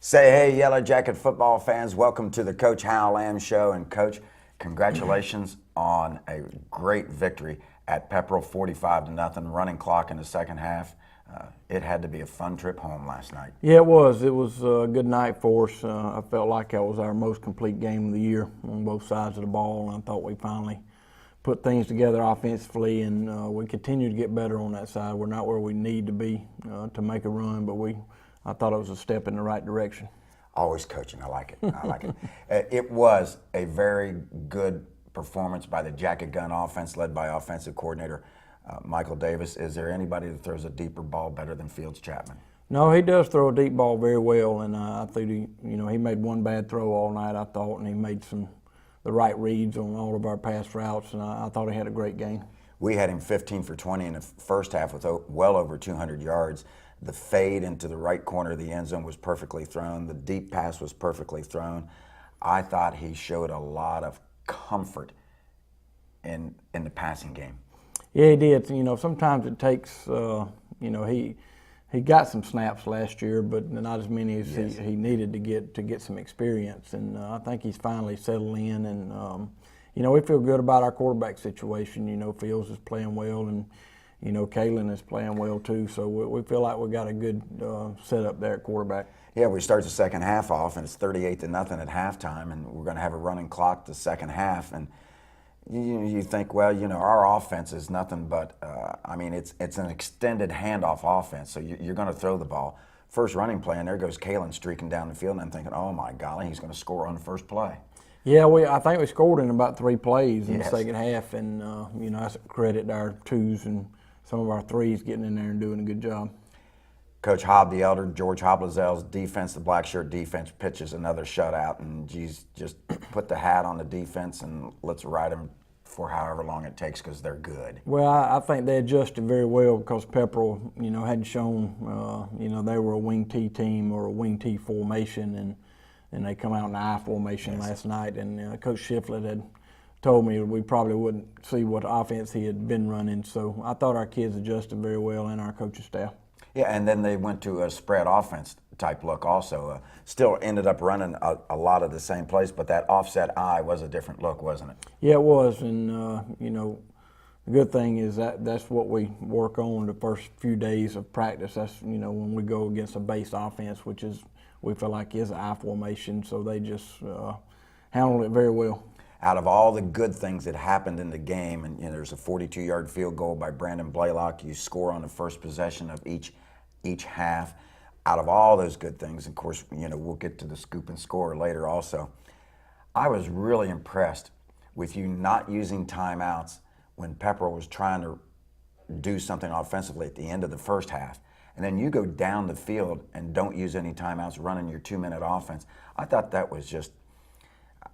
Say hey, Yellow Jacket football fans. Welcome to the Coach Hal Lamb Show. And Coach, congratulations on a great victory at Pepperell, 45-0, running clock in the second half. It had to be a fun trip home last night. Yeah, it was. It was a good night for us. I felt like that was our most complete game of the year on both sides of the ball. And I thought we finally put things together offensively, and we continue to get better on that side. We're not where we need to be to make a run, but I thought it was a step in the right direction. Always coaching. I like it. I like it. It was a very good performance by the Jacket Gun offense, led by offensive coordinator Michael Davis. Is there anybody that throws a deeper ball better than Fields Chapman? No, he does throw a deep ball very well, and I think he made one bad throw all night, I thought, and he made the right reads on all of our pass routes, and I thought he had a great game. We had him 15 for 20 in the first half with well over 200 yards. The fade into the right corner of the end zone was perfectly thrown. The deep pass was perfectly thrown. I thought he showed a lot of comfort in the passing game. Yeah, he did. Sometimes it takes, he got some snaps last year, but not as many as he needed to get some experience. And I think he's finally settled in. And, we feel good about our quarterback situation. Fields is playing well, and, Kalen is playing well too. So we feel like we got a good setup there at quarterback. Yeah, we start the second half off, and it's 38-0 at halftime, and we're going to have a running clock the second half. And you think, well, our offense is nothing but, it's an extended handoff offense, so you're going to throw the ball. First running play, and there goes Kalen streaking down the field, and I'm thinking, oh my golly, he's going to score on the first play. Yeah, I think we scored in about 3 plays in the second half, and, that's a credit to our twos and some of our threes getting in there and doing a good job. Coach Hobb the Elder, George Hoblazell's defense, the black shirt defense, pitches another shutout, and just put the hat on the defense and let's ride them for however long it takes because they're good. Well, I think they adjusted very well because Pepperell, hadn't shown, they were a wing T team or a wing T formation, and they come out in the I formation last night, and Coach Shiflett had told me we probably wouldn't see what offense he had been running, so I thought our kids adjusted very well and our coaching staff. Yeah, and then they went to a spread offense type look also. Still ended up running a lot of the same plays, but that offset I was a different look, wasn't it? Yeah, it was, and the good thing is that's what we work on the first few days of practice. That's when we go against a base offense, which is we feel like is an I formation, so they just handled it very well. Out of all the good things that happened in the game, and there's a 42-yard field goal by Brandon Blaylock. You score on the first possession of each half. Out of all those good things, of course, we'll get to the scoop and score later also. I was really impressed with you not using timeouts when Pepperell was trying to do something offensively at the end of the first half. And then you go down the field and don't use any timeouts running your 2-minute offense. I thought that was just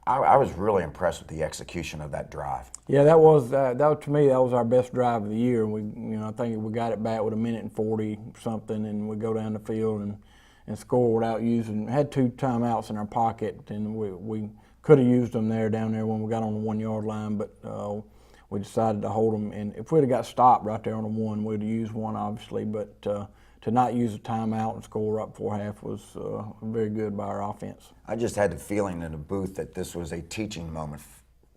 I was really impressed with the execution of that drive. Yeah, that was to me that was our best drive of the year. We, I think we got it back with 1:40 something, and we go down the field and score without using. Had 2 timeouts in our pocket, and we could have used them down there when we got on the 1-yard line, but we decided to hold them. And if we'd have got stopped right there on the 1, we'd have used one obviously, but to not use a timeout and score up before half was very good by our offense. I just had the feeling in the booth that this was a teaching moment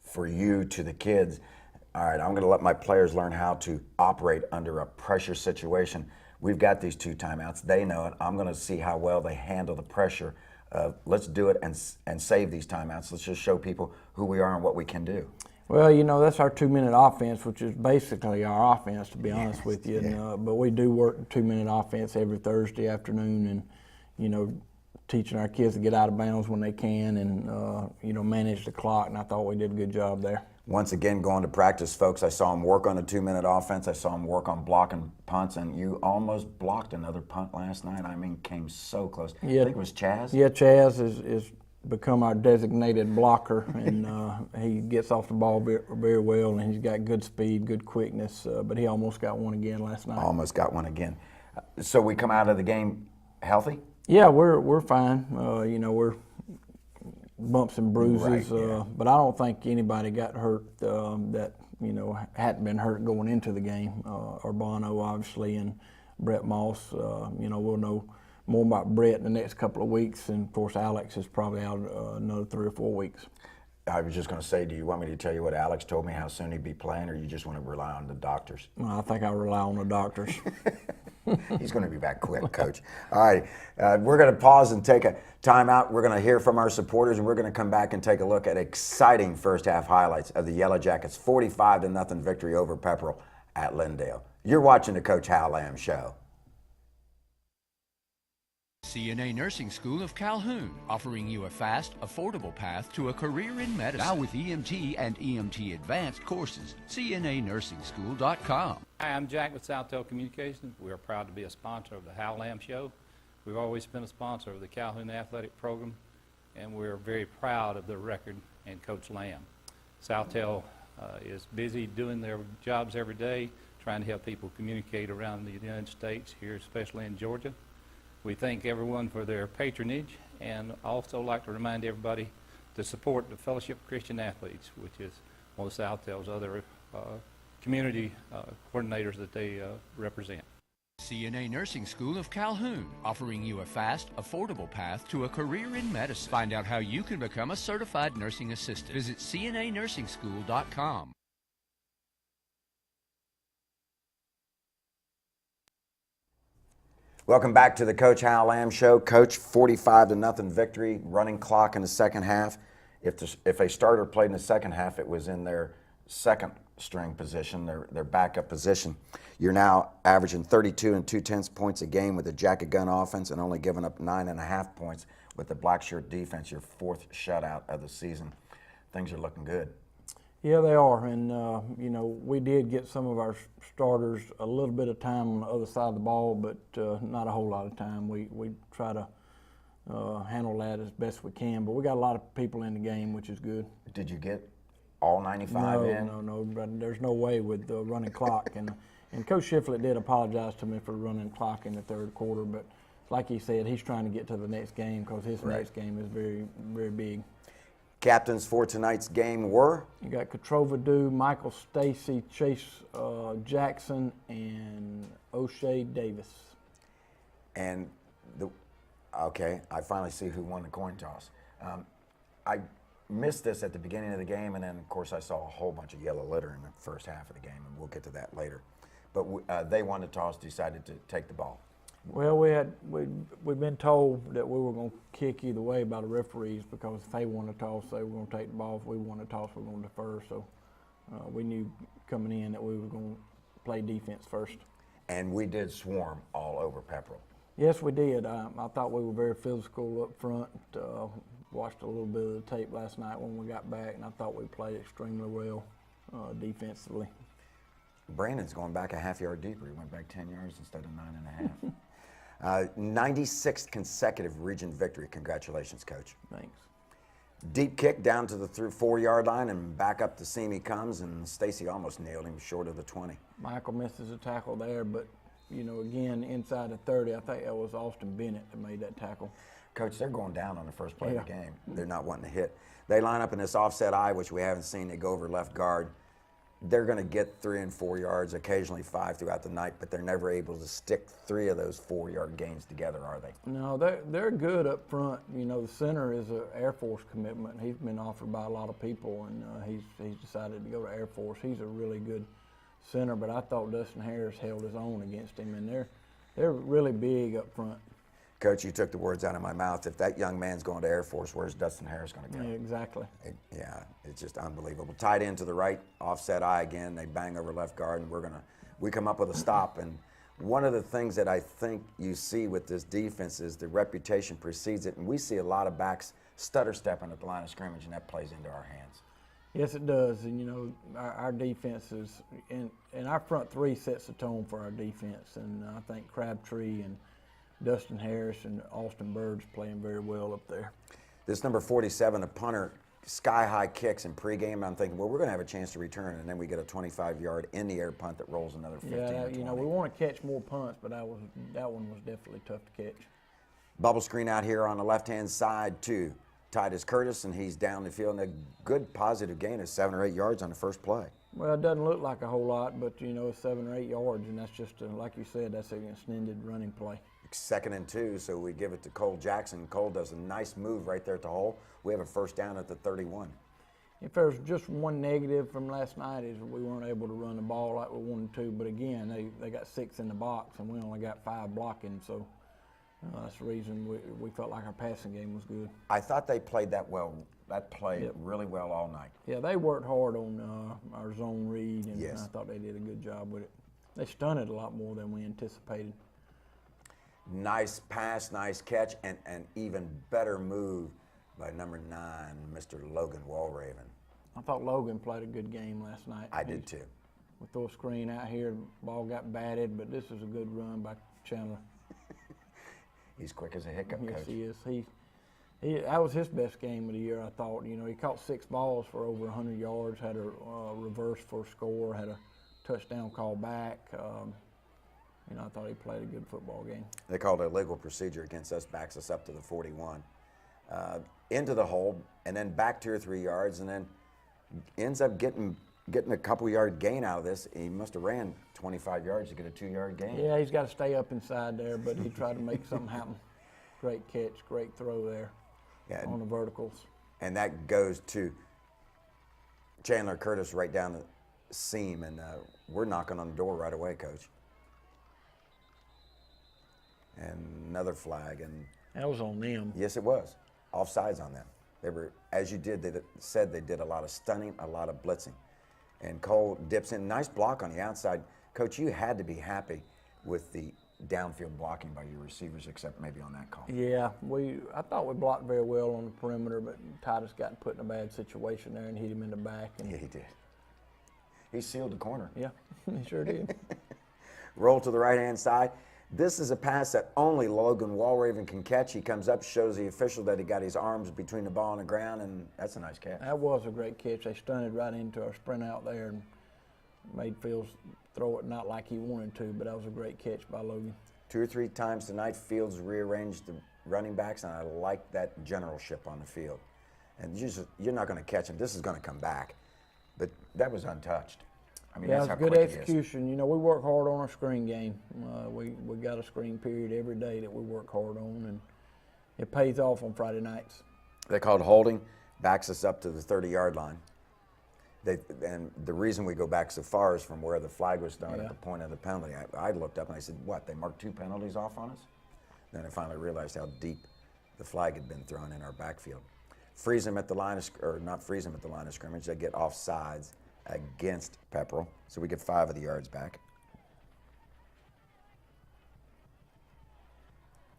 for you to the kids. All right, I'm going to let my players learn how to operate under a pressure situation. We've got these 2 timeouts. They know it. I'm going to see how well they handle the pressure. Let's do it and save these timeouts. Let's just show people who we are and what we can do. Well, that's our 2-minute offense, which is basically our offense, to be honest with you. And, but we do work 2-minute offense every Thursday afternoon, and teaching our kids to get out of bounds when they can, and manage the clock. And I thought we did a good job there. Once again, going to practice, folks, I saw him work on the 2-minute offense. I saw him work on blocking punts, and you almost blocked another punt last night. I mean, came so close. Yeah. I think it was Chaz. Yeah, Chaz is become our designated blocker, and he gets off the ball very well, and he's got good speed, good quickness, but he almost got one again last night. Almost got one again. So we come out of the game healthy? Yeah, we're fine. We're bumps and bruises, right, but I don't think anybody got hurt that hadn't been hurt going into the game. Urbano obviously, and Brett Moss. We'll know more about Brett in the next couple of weeks, and of course Alex is probably out another 3 or 4 weeks. I was just going to say, do you want me to tell you what Alex told me, how soon he'd be playing, or you just want to rely on the doctors? Well, I think I rely on the doctors. He's going to be back quick, Coach. All right, we're going to pause and take a timeout. We're going to hear from our supporters, and we're going to come back and take a look at exciting first half highlights of the Yellow Jackets' 45-0 victory over Pepperell at Lindale. You're watching the Coach Hal Lamb Show. CNA Nursing School of Calhoun, offering you a fast, affordable path to a career in medicine. Now with EMT and EMT Advanced courses. CNANursingSchool.com. Hi, I'm Jack with SouthTel Communications. We are proud to be a sponsor of the Hal Lamb Show. We've always been a sponsor of the Calhoun Athletic Program, and we're very proud of the record and Coach Lamb. SouthTel is busy doing their jobs every day, trying to help people communicate around the United States, here especially in Georgia. We thank everyone for their patronage, and also like to remind everybody to support the Fellowship of Christian Athletes, which is one of SouthTel's other community coordinators that they represent. CNA Nursing School of Calhoun, offering you a fast, affordable path to a career in medicine. Find out how you can become a certified nursing assistant. Visit CNANursingSchool.com. Welcome back to the Coach Hal Lamb Show. Coach, 45-0 victory, running clock in the second half. If a starter played in the second half, it was in their second string position, their backup position. You're now averaging 32 2/10 points a game with the Jacket Gun offense and only giving up 9.5 points with the Black Shirt defense, your 4th shutout of the season. Things are looking good. Yeah, they are, and you know, we did get some of our starters a little bit of time on the other side of the ball, but not a whole lot of time. We try to handle that as best we can, but we got a lot of people in the game, which is good. Did you get all 95 in? No, but there's no way with the running clock, and Coach Shiflett did apologize to me for running clock in the third quarter, but like he said, he's trying to get to the next game because his next game is very, very big. Captains for tonight's game were? You got Katrova Dew, Michael Stacy, Chase Jackson, and O'Shea Davis. And okay, I finally see who won the coin toss. I missed this at the beginning of the game, and then of course I saw a whole bunch of yellow litter in the first half of the game, and we'll get to that later. But they won the toss, decided to take the ball. Well, we've been told that we were going to kick either way by the referees, because if they won the toss, they were going to take the ball. If we won the toss, we were going to defer. So we knew coming in that we were going to play defense first. And we did swarm all over Pepperell. Yes, we did. I thought we were very physical up front. Watched a little bit of the tape last night when we got back, and I thought we played extremely well defensively. Brandon's going back a half yard deeper. He went back 10 yards instead of 9.5. 96th consecutive region victory. Congratulations, Coach. Thanks. Deep kick down to the 4-yard line, and back up the seam he comes, and Stacy almost nailed him short of the 20. Michael misses a tackle there, but, you know, again, inside the 30, I think that was Austin Bennett that made that tackle. Coach, they're going down on the first play of the game. They're not wanting to hit. They line up in this offset eye, which we haven't seen. They go over left guard. They're going to get 3 and 4 yards, occasionally 5 throughout the night, but they're never able to stick 3 of those 4-yard gains together, are they? No, they're good up front. You know, the center is an Air Force commitment. He's been offered by a lot of people, and he's decided to go to Air Force. He's a really good center, but I thought Dustin Harris held his own against him, and they're really big up front. Coach, you took the words out of my mouth. If that young man's going to Air Force, where's Dustin Harris going to go? Yeah, exactly. It's just unbelievable. Tight end to the right, offset eye again. They bang over left guard, and we come up with a stop. And one of the things that I think you see with this defense is the reputation precedes it, and we see a lot of backs stutter stepping at the line of scrimmage, and that plays into our hands. Yes, it does. And, you know, our defense is, and our front three sets the tone for our defense. And I think Crabtree and Dustin Harris and Austin Bird's playing very well up there. This number 47, a punter, sky-high kicks in pregame. I'm thinking, well, we're going to have a chance to return, and then we get a 25-yard in-the-air punt that rolls another 15 or 20. You know, we want to catch more punts, but that one was definitely tough to catch. Bubble screen out here on the left-hand side to Titus Curtis, and he's down the field, and a good positive gain of 7 or 8 yards on the first play. Well, it doesn't look like a whole lot, but, you know, it's 7 or 8 yards, and that's just, like you said, that's an extended running play. 2nd and 2, so we give it to Cole Jackson. Cole does a nice move right there at the hole. We have a first down at the 31. If there's just one negative from last night is we weren't able to run the ball like we wanted to, but again, they got 6 in the box and we only got 5 blocking, so that's the reason we felt like our passing game was good. I thought they played that well. That played really well all night. Yeah, they worked hard on our zone read, and Yes. I thought they did a good job with it. They stunted a lot more than we anticipated. Nice pass, nice catch, and an even better move by number 9, Mr. Logan Walraven. I thought Logan played a good game last night. I did too. We throw a screen out here, the ball got batted, but this is a good run by Chandler. He's quick as a hiccup, Yes, Coach. he is. That was his best game of the year, I thought. You know, he caught 6 balls for over 100 yards, had a reverse for a score, had a touchdown call back. You know, I thought he played a good football game. They called a legal procedure against us, backs us up to the 41. Into the hole, and then back 2 or 3 yards, and then ends up getting a couple-yard gain out of this. He must have ran 25 yards to get a 2-yard gain. Yeah, he's got to stay up inside there, but he tried to make something happen. Great catch, great throw there on the verticals. And that goes to Chandler Curtis right down the seam, and we're knocking on the door right away, Coach. And another flag, and That was on them. yes, it was. Offsides on them. They were, as you did, they said they did a lot of stunning, a lot of blitzing. And Cole dips in. Nice block on the outside. Coach, you had to be happy with the downfield blocking by your receivers, except maybe on that call. Yeah, I thought we blocked very well on the perimeter, but Titus got put in a bad situation there and hit him in the back. And Yeah, he did. He sealed the corner. yeah, he sure did. Roll to the right-hand side. This is a pass that only Logan Walraven can catch. He comes up, shows the official that he got his arms between the ball and the ground, and that's a nice catch. That was a great catch. They stunted right into our sprint out there and made Fields throw it not like he wanted to, but that was a great catch by Logan. 2 or 3 times tonight, Fields rearranged the running backs, and I like that generalship on the field. And you're not going to catch him. This is going to come back. But that was untouched. I mean, Yeah, that's it how was good quick he is. execution. You know, we work hard on our screen game. We got a screen period every day that we work hard on, and it pays off on Friday nights. They called holding, backs us up to the 30-yard line. And the reason we go back so far is from where the flag was thrown at the point of the penalty. I looked up and I said, what, they marked 2 penalties off on us? Then I finally realized how deep the flag had been thrown in our backfield. Freeze them at the line of, or not freeze them at the line of scrimmage, they get off sides against Pepperell, so we get 5 of the yards back.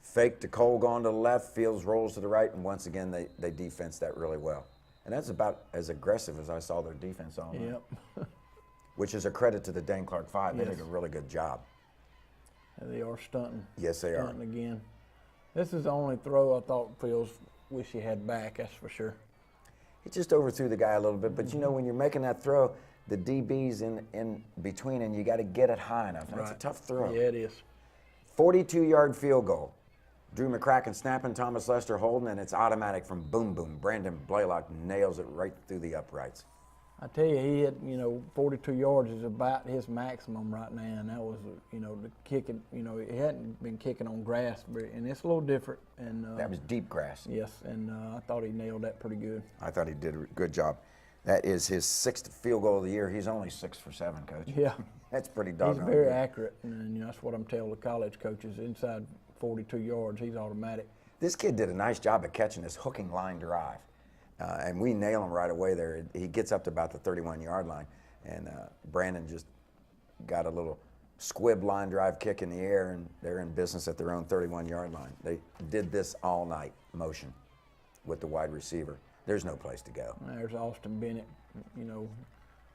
Fake to Cole going to the left, Fields rolls to the right, and once again they defense that really well. And that's about as aggressive as I saw their defense all night. Yep. Which is a credit to the Dane Clark 5. They Yes. did a really good job. And they are stunting. Yes, they are. Stunting again. This is the only throw I thought Fields wish he had back, that's for sure. He just overthrew the guy a little bit, but you know, when you're making that throw, the DB's in between, and you got to get it high enough. And It's a tough throw. Yeah, it is. 42-yard field goal. Drew McCracken snapping, Thomas Lester holding, and it's automatic from boom, boom. Brandon Blaylock nails it right through the uprights. I tell you, he had, 42 yards is about his maximum right now, and that was, the kicking, he hadn't been kicking on grass, and it's a little different. And That was deep grass. yes, and I thought he nailed that pretty good. I thought he did a good job. That is his 6th field goal of the year. He's only 6 for 7, Coach. Yeah, That's pretty he's doggone very good. accurate, and that's what I'm telling the college coaches. Inside 42 yards, he's automatic. This kid did a nice job of catching this hooking line drive. And we nail him right away there. He gets up to about the 31-yard line, and Brandon just got a little squib line drive kick in the air, and they're in business at their own 31-yard line. They did this all night, motion, with the wide receiver. There's no place to go. There's Austin Bennett.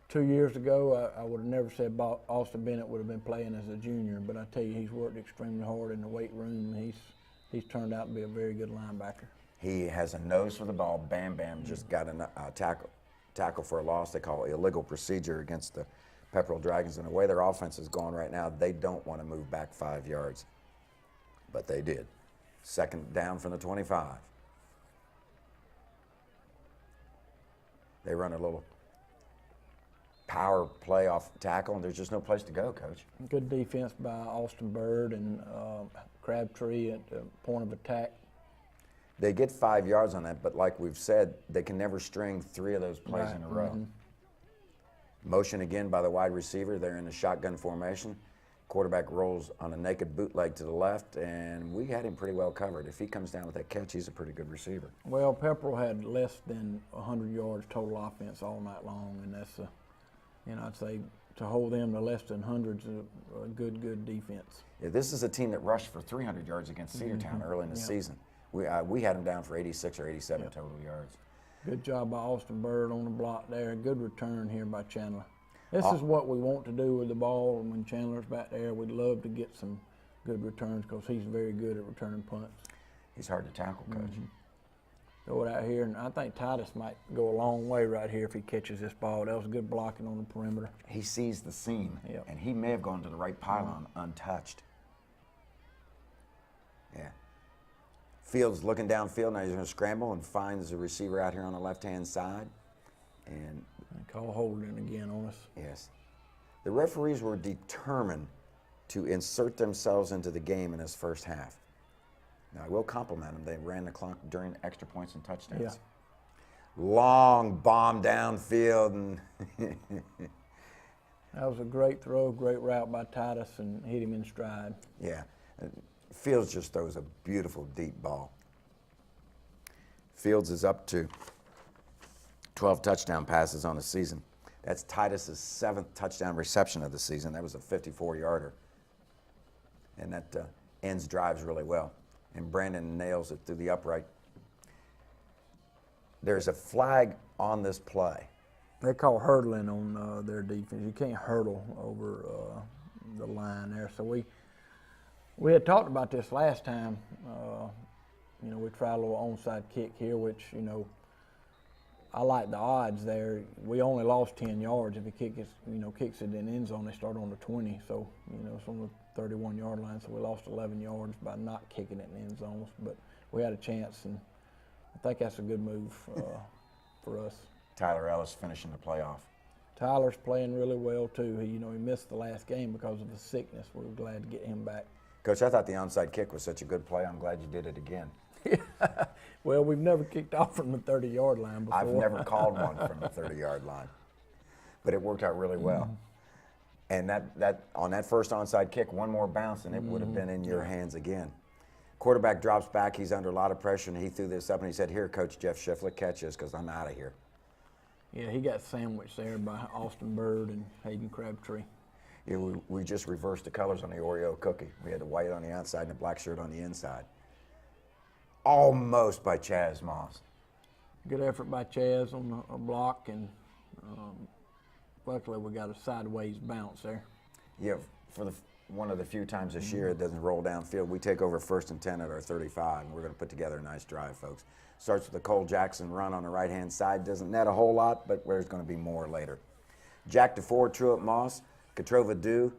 2 years ago, I would have never said Austin Bennett would have been playing as a junior, but I tell you, he's worked extremely hard in the weight room. He's turned out to be a very good linebacker. He has a nose for the ball. Bam Bam just got a tackle for a loss. They call it illegal procedure against the Pepperell Dragons. And the way their offense is going right now, they don't want to move back 5 yards. But they did. 2nd down from the 25. They run a little power play off tackle, and there's just no place to go, Coach. Good defense by Austin Bird and Crabtree at the point of attack. They get 5 yards on that, but like we've said, they can never string 3 of those plays Right, in a row. Motion again by the wide receiver. They're in the shotgun formation. Quarterback rolls on a naked bootleg to the left, and we had him pretty well covered. If he comes down with that catch, he's a pretty good receiver. Well, Pepperell had less than 100 yards total offense all night long, and that's I'd say to hold them to less than hundreds is a good defense. Yeah, this is a team that rushed for 300 yards against Cedartown early in the season. We had them down for 86 or 87 total yards. Good job by Austin Bird on the block there. Good return here by Chandler. This is what we want to do with the ball. When Chandler's back there, we'd love to get some good returns because he's very good at returning punts. He's hard to tackle, Coach. Throw it out here, and I think Titus might go a long way right here if he catches this ball. That was good blocking on the perimeter. He sees the seam, Yep. and he may have gone to the right pylon untouched. Yeah. Fields looking downfield. Now he's going to scramble and finds the receiver out here on the left-hand side. And Call holding again on us. yes, the referees were determined to insert themselves into the game in this first half. Now I will compliment them. They ran the clock during extra points and touchdowns. Yeah. Long bomb downfield, and That was a great throw, great route by Titus, and hit him in stride. yeah, Fields just throws a beautiful deep ball. Fields is up to 12 touchdown passes on the season. That's Titus's 7th touchdown reception of the season. That was a 54-yarder. And that ends drives really well. And Brandon nails it through the upright. There's a flag on this play. They call hurdling on their defense. You can't hurdle over the line there. So we had talked about this last time. We tried a little onside kick here, which, I like the odds there. We only lost 10 yards. If he kicks it in end zone, they start on the 20. So, it's on the 31-yard line. So we lost 11 yards by not kicking it in end zones. But we had a chance, and I think that's a good move for us. Tyler Ellis finishing the playoff. Tyler's playing really well too. He missed the last game because of his sickness. We were glad to get him back. Coach, I thought the onside kick was such a good play. I'm glad you did it again. Well, we've never kicked off from the 30-yard line before. I've never called one from the 30-yard line, but it worked out really well. And that on that first onside kick, one more bounce, and it would have been in your hands again. Quarterback drops back. He's under a lot of pressure, and he threw this up, and he said, "Here, Coach Jeff Shiflett, catch this because I'm out of here." Yeah, he got sandwiched there by Austin Bird and Hayden Crabtree. Yeah, we just reversed the colors on the Oreo cookie. We had the white on the outside and the black shirt on the inside. Almost by Chaz Moss. Good effort by Chaz on a block, and luckily we got a sideways bounce there. Yeah, for one of the few times this year it doesn't roll downfield. We take over 1st and 10 at our 35, and we're going to put together a nice drive, folks. Starts with a Cole Jackson run on the right-hand side. Doesn't net a whole lot, but there's going to be more later. Jack DeFore, Truett Moss, Katrova Dew,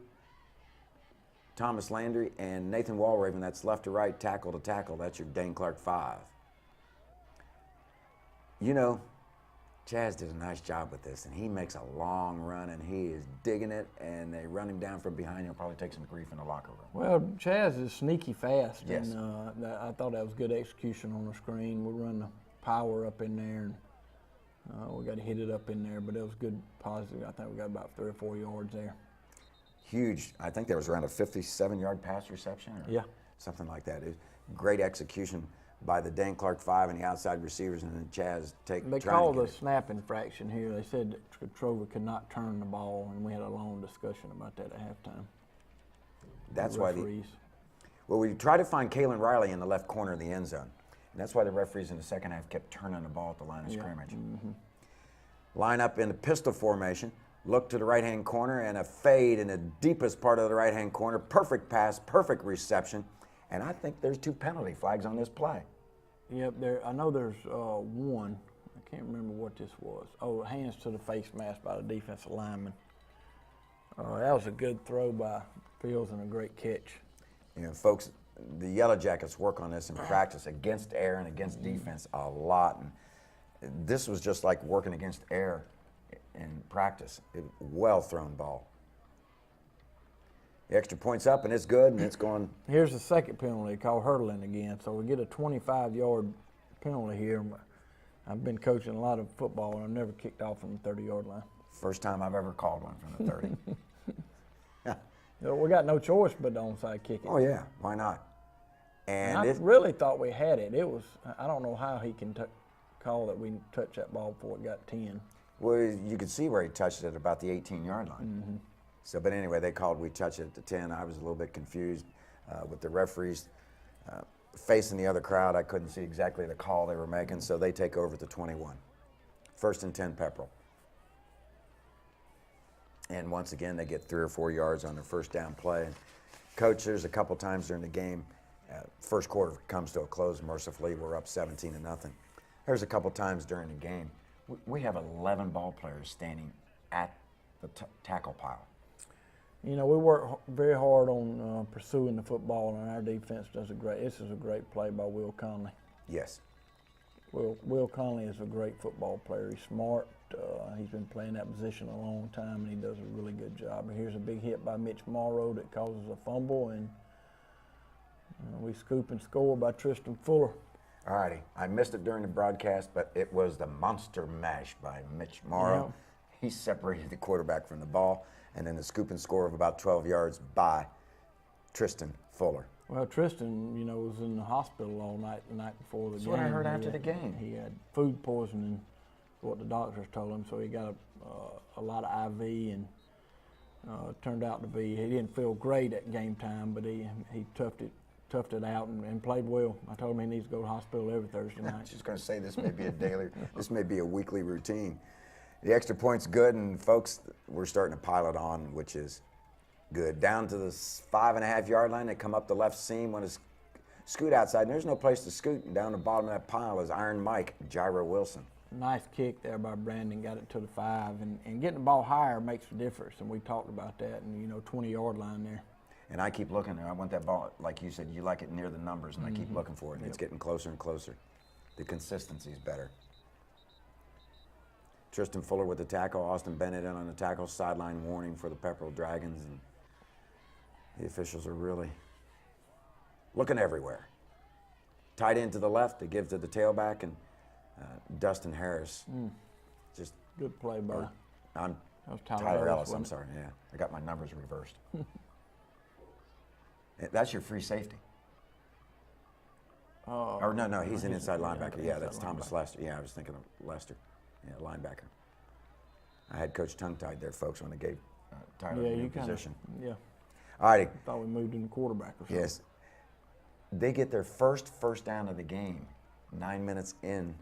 Thomas Landry, and Nathan Walraven. That's left to right, tackle to tackle. That's your Dane Clark 5. Chaz did a nice job with this, and he makes a long run, and he is digging it, and they run him down from behind. He'll probably take some grief in the locker room. Well, Chaz is sneaky fast, Yes. and I thought that was good execution on the screen. We run the power up in there, and we got to hit it up in there, but it was good positive. I think we got about 3 or 4 yards there. Huge. I think there was around a 57-yard pass reception or Yeah. something like that. It was great execution by the Dane Clark 5 and the outside receivers, and then Chaz They trying called to a get it. snap infraction here. They said that Katrova could not turn the ball, and we had a long discussion about that at halftime. That's The why referees. well, we tried to find Kalen Riley in the left corner of the end zone, and that's why the referees in the second half kept turning the ball at the line of scrimmage. Line up in the pistol formation, look to the right-hand corner, and a fade in the deepest part of the right-hand corner. Perfect pass, perfect reception, and I think there's 2 penalty flags on this play. Yep, I know there's one. I can't remember what this was. Oh, hands to the face mask by the defensive lineman. That was a good throw by Fields and a great catch. Folks, the Yellow Jackets work on this in practice against air and against defense a lot. And this was just like working against air in practice. Well thrown ball. The extra point's up, and it's good, and it's going. Here's the second penalty called hurdling again. So we get a 25-yard penalty here. I've been coaching a lot of football, and I've never kicked off from the 30-yard line. First time I've ever called one from the 30. Yeah. You know, we got no choice but to onside kick it. Oh, yeah. Why not? And I really thought we had it. It was, I don't know how he can call that we touched that ball before it got 10. Well, you could see where he touched it at about the 18-yard line. So, but anyway, they called we touched it at the 10. I was a little bit confused with the referees facing the other crowd. I couldn't see exactly the call they were making, so they take over at the 21. 1st and 10, Pepperell. And once again, they get 3 or 4 yards on their first down play. And Coach, there's a couple times during the game, first quarter comes to a close. Mercifully, we're up 17-0. There's a couple times during the game, we have 11 ball players standing at the tackle pile. You know, we work very hard on pursuing the football, and our defense does this is a great play by Will Conley. Yes. Will Conley is a great football player. He's smart. He's been playing that position a long time, and he does a really good job. And here's a big hit by Mitch Morrow that causes a fumble, and we scoop and score by Tristan Fuller. All righty. I missed it during the broadcast, but it was the monster mash by Mitch Morrow. Yeah. He separated the quarterback from the ball, and then the scoop and score of about 12 yards by Tristan Fuller. Well, Tristan, you know, was in the hospital all night the night before the game. That's what I heard after the game. He had food poisoning, what the doctors told him, so he got a lot of IV, and turned out to be, he didn't feel great at game time, but he toughed it out and played well. I told him he needs to go to the hospital every Thursday night. I was just going to say this may be this may be a weekly routine. The extra point's good, and folks, we're starting to pile it on, which is good. Down to the 5.5-yard line, they come up the left seam when it's scoot outside, and there's no place to scoot. And down the bottom of that pile is Iron Mike, Gyro Wilson. Nice kick there by Brandon, got it to the 5, and getting the ball higher makes a difference, and we talked about that, and 20-yard line there. And I keep looking, I want that ball, like you said, you like it near the numbers, and I keep looking for it, and it's getting closer and closer. The consistency's better. Tristan Fuller with the tackle, Austin Bennett in on the tackle, sideline warning for the Pepperell Dragons, and the officials are really looking everywhere. Tight end to the left, they give to the tailback, and Dustin Harris. Just good play by. I'm that was Tyler Ellis. I'm sorry. Yeah, I got my numbers reversed. That's your free safety. Or no, he's an inside linebacker. Yeah, that's Thomas Lester. Yeah, I was thinking of Lester. Yeah, linebacker. I had Coach tongue-tied there, folks, when they gave Tyler the new position. Yeah. All righty. Thought we moved into quarterback or something. Yes. They get their first down of the game 9 minutes in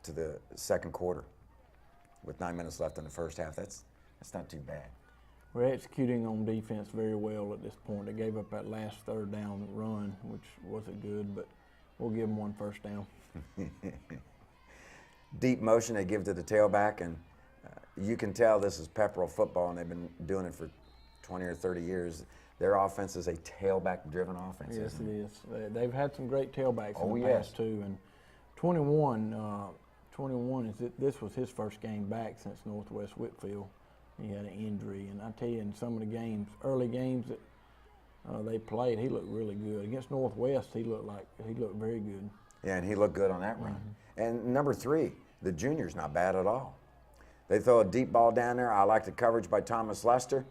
to the second quarter with 9 minutes left in the first half. That's not too bad. We're executing on defense very well at this point. They gave up that last third down run, which wasn't good, but we'll give them one first down. Deep motion they give to the tailback, and you can tell this is Pepperell football, and they've been doing it for 20 or 30 years. Their offense is a tailback-driven offense. Yes, it is. They've had some great tailbacks in the yes. past, too. And 21 this was his first game back since Northwest Whitfield. He had an injury, and I tell you, in some of the games, early games that they played, he looked really good. Against Northwest, he looked very good. Yeah, and he looked good on that run. And number 3, the junior's not bad at all. They throw a deep ball down there. I like the coverage by Thomas Lester.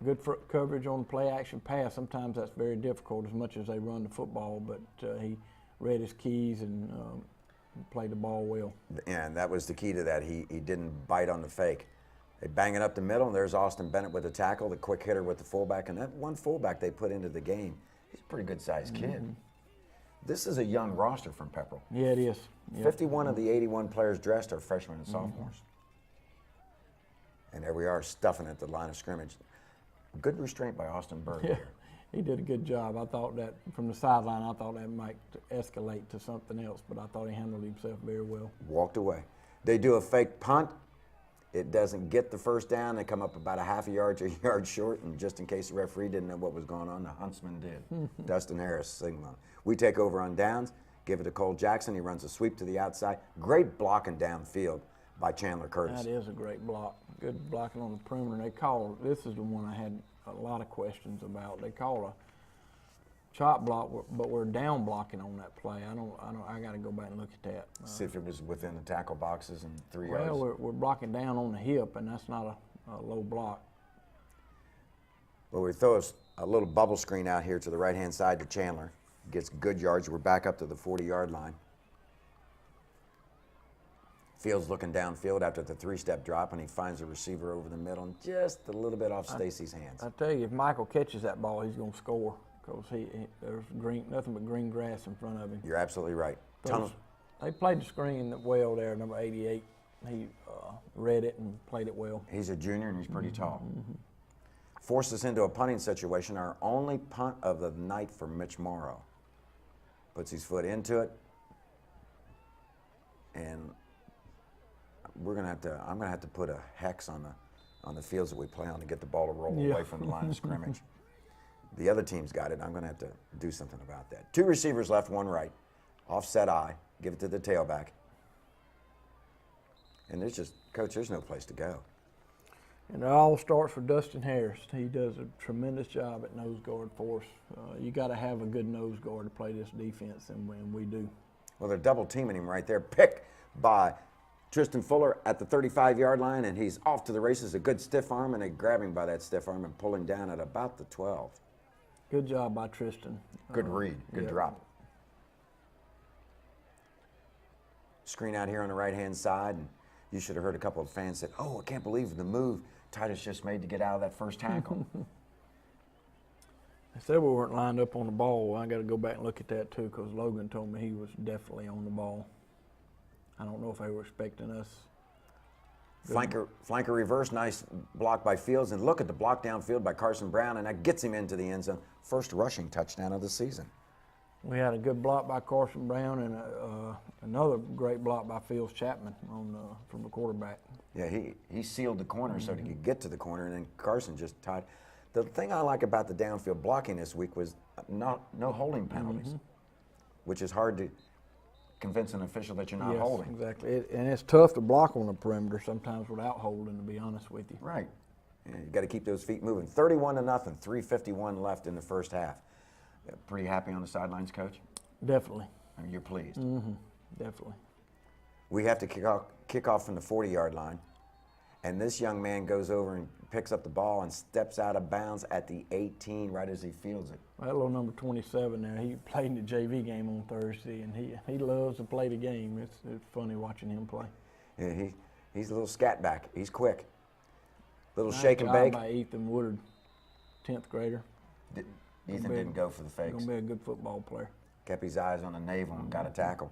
Good for coverage on play action pass. Sometimes that's very difficult as much as they run the football, but he read his keys and played the ball well. And that was the key to that. He didn't bite on the fake. They bang it up the middle, and there's Austin Bennett with the tackle, the quick hitter with the fullback, and that one fullback they put into the game, he's a pretty good-sized kid. This is a young roster from Pepperell. Yeah, it is. Yep. 51 of the 81 players dressed are freshmen and sophomores. And there we are, stuffing at the line of scrimmage. Good restraint by Austin Berg Yeah, here. he did a good job. I thought that from the sideline, I thought that might escalate to something else, but I thought he handled himself very well. Walked away. They do a fake punt. It doesn't get the first down. They come up about a half a yard to a yard short, and just in case the referee didn't know what was going on, the huntsman did. Dustin Harris signal. We take over on downs, give it to Cole Jackson. He runs a sweep to the outside. Great blocking downfield by Chandler Curtis. That is a great block. Good blocking on the perimeter. They call, this is the one I had a lot of questions about. They call a chop block, but we're down blocking on that play. I got to go back and look at that. See if it was within the tackle boxes and 3 Well, yards. we're blocking down on the hip, and that's not a low block. Well, we throw a little bubble screen out here to the right-hand side to Chandler. Gets good yards. We're back up to the 40-yard line. Fields looking downfield after the 3-step drop, and he finds a receiver over the middle and just a little bit off Stacy's hands. I tell you, if Michael catches that ball, he's going to score because there's nothing but green grass in front of him. You're absolutely right. Tunnel. They played the screen well there, number 88. He read it and played it well. He's a junior and he's pretty tall. Forced us into a punting situation. Our only punt of the night for Mitch Morrow. Puts his foot into it, and I'm gonna have to put a hex on the fields that we play on to get the ball to roll away from the line of scrimmage. The other team's got it. I'm gonna have to do something about that. 2 receivers left, 1 right. Offset eye. Give it to the tailback. And Coach, there's no place to go. And it all starts with Dustin Harris. He does a tremendous job at nose guard for us. You got to have a good nose guard to play this defense, and we do. Well, they're double teaming him right there. Picked by Tristan Fuller at the 35-yard line, and he's off to the races. A good stiff arm, and they grab him by that stiff arm and pull him down at about the 12. Good job by Tristan. Good read. Good yeah. drop. Screen out here on the right-hand side, and you should have heard a couple of fans say, "Oh, I can't believe the move Titus just made to get out of that first tackle." They said we weren't lined up on the ball. I got to go back and look at that too, because Logan told me he was definitely on the ball. I don't know if they were expecting us. Flanker reverse, nice block by Fields, and look at the block downfield by Carson Brown, and that gets him into the end zone. First rushing touchdown of the season. We had a good block by Carson Brown and another great block by Fields Chapman from the quarterback. Yeah, he sealed the corner so he could get to the corner, and then Carson just tied. The thing I like about the downfield blocking this week was no holding penalties, which is hard to convince an official that you're not Yes, holding. exactly. And it's tough to block on the perimeter sometimes without holding, to be honest with you. Right. Yeah, you got to keep those feet moving. 31-0, 3:51 left in the first half. Pretty happy on the sidelines, Coach? Definitely. I mean, you're pleased. Definitely. We have to kick off from the 40-yard line, and this young man goes over and picks up the ball and steps out of bounds at the 18 right as he fields it. That little number 27 there, he played in the JV game on Thursday, and he loves to play the game. It's funny watching him play. Yeah, he's a little scat back. He's quick. Little Nice shake and job bake. by Ethan Woodard, 10th grader. Ethan didn't go for the fakes. Gonna be a good football player. Kept his eyes on the navel and got a tackle.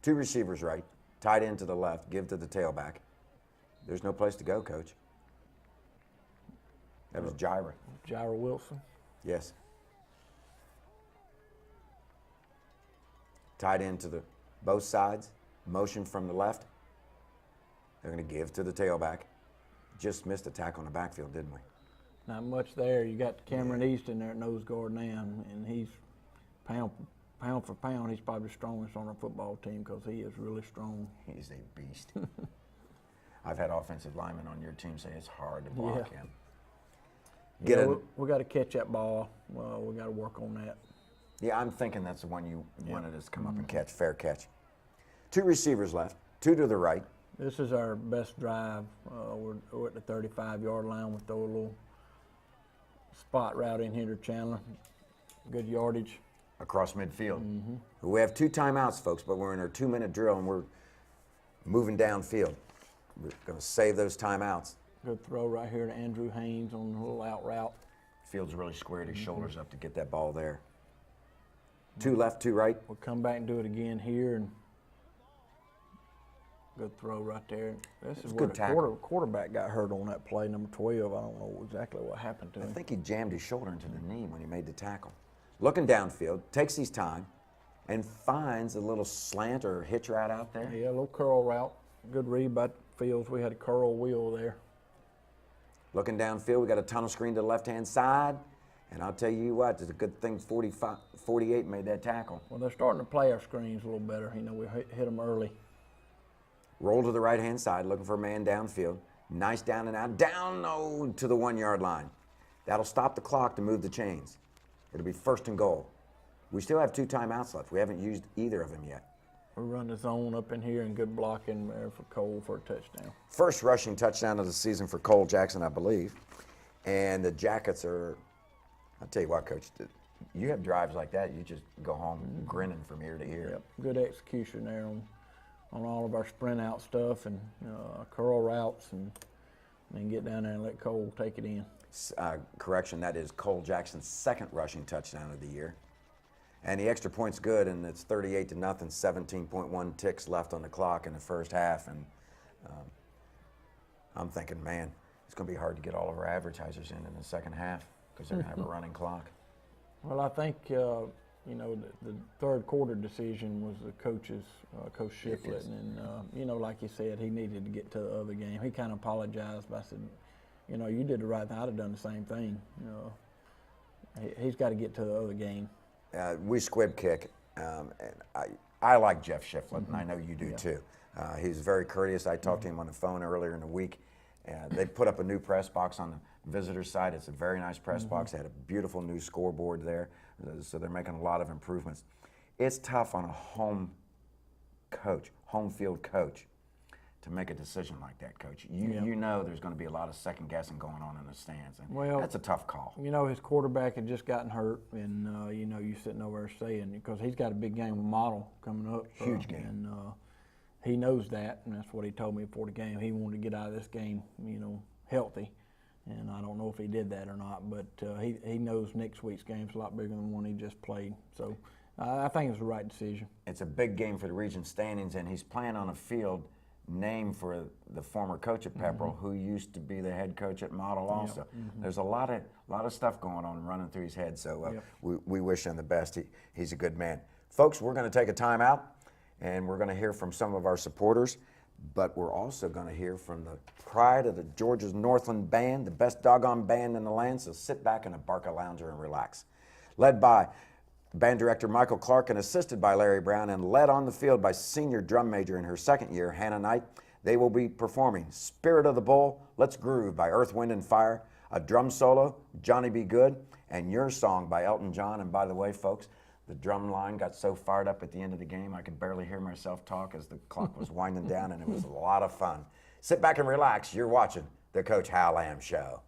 2 receivers right, tight end to the left, give to the tailback. There's no place to go, Coach. That was Gyra. Gyra Wilson. Yes. Tight end to the both sides, motion from the left. They're going to give to the tailback. Just missed a tackle in the backfield, didn't we? Not much there. You got Cameron Easton there at nose guard now, and he's pound for pound, he's probably the strongest on our football team because he is really strong. He's a beast. I've had offensive linemen on your team say it's hard to block him. We got to catch that ball. We got to work on that. Yeah, I'm thinking that's the one you wanted us to come up and catch. Fair catch. 2 receivers left, 2 to the right. This is our best drive. We're at the 35-yard line. We throw a little spot route in here to Chandler. Good yardage. Across midfield. We have 2 timeouts, folks, but we're in our 2-minute drill and we're moving downfield. We're going to save those timeouts. Good throw right here to Andrew Haynes on the little out route. Fields really squared his shoulders up to get that ball there. 2 left, 2 right. We'll come back and do it again here. And good throw right there. This is where the quarterback got hurt on that play, number 12. I don't know exactly what happened to him. I think he jammed his shoulder into the knee when he made the tackle. Looking downfield, takes his time, and finds a little slant or hitch route out there. Yeah, a little curl route. Good read by Fields. We had a curl wheel there. Looking downfield, we got a tunnel screen to the left-hand side. And I'll tell you what, it's a good thing 48 made that tackle. Well, they're starting to play our screens a little better. You know, we hit them early. roll to the right-hand side, looking for a man downfield. Nice down and out, down to the 1 yard line. That'll stop the clock to move the chains. It'll be 1st and goal. We still have 2 timeouts left. We haven't used either of them yet. We run the zone up in here and good blocking there for Cole for a touchdown. First rushing touchdown of the season for Cole Jackson, I believe. And the Jackets are, I'll tell you what, Coach, you have drives like that, you just go home grinning from ear to ear. Yep. Good execution there on all of our sprint out stuff and curl routes, and then get down there and let Cole take it in. Correction, that is Cole Jackson's 2nd rushing touchdown of the year. And the extra point's good, and it's 38-0, 17.1 ticks left on the clock in the first half. And I'm thinking, man, it's going to be hard to get all of our advertisers in the second half because they're going to have a running clock. Well, I think, the 3rd quarter decision was the coach's, Coach Shiflett. And, like you said, he needed to get to the other game. He kind of apologized, but I said, you did the right thing. I'd have done the same thing. He's got to get to the other game. We squib kick, and I like Jeff Shiflett, and I know you do too. He's very courteous. I talked to him on the phone earlier in the week. They put up a new press box on the visitor side. It's a very nice press box. They had a beautiful new scoreboard there, so they're making a lot of improvements. It's tough on a home field coach, to make a decision like that, Coach. You know there's going to be a lot of second guessing going on in the stands, and that's a tough call. His quarterback had just gotten hurt, and you sitting over there saying, because he's got a big game with Model coming up. Huge game. And he knows that, and that's what he told me before the game. He wanted to get out of this game, healthy, and I don't know if he did that or not, but he knows next week's game's a lot bigger than the one he just played. So I think it's the right decision. It's a big game for the region standings, and he's playing on a field named for the former coach at Pepperell, who used to be the head coach at Model also. There's a lot of stuff going on running through his head, so we wish him the best. He's a good man. Folks, we're going to take a timeout, and we're going to hear from some of our supporters, but we're also going to hear from the pride of the Georgia's Northland Band, the best doggone band in the land, so sit back in a Barca Lounger and relax. Led by band director Michael Clark and assisted by Larry Brown, and led on the field by senior drum major in her 2nd year, Hannah Knight. They will be performing Spirit of the Bull, Let's Groove by Earth, Wind, and Fire, a drum solo, Johnny Be Good, and Your Song by Elton John. And by the way, folks, the drum line got so fired up at the end of the game, I could barely hear myself talk as the clock was winding down, and it was a lot of fun. Sit back and relax. You're watching the Coach Hal Lamb Show.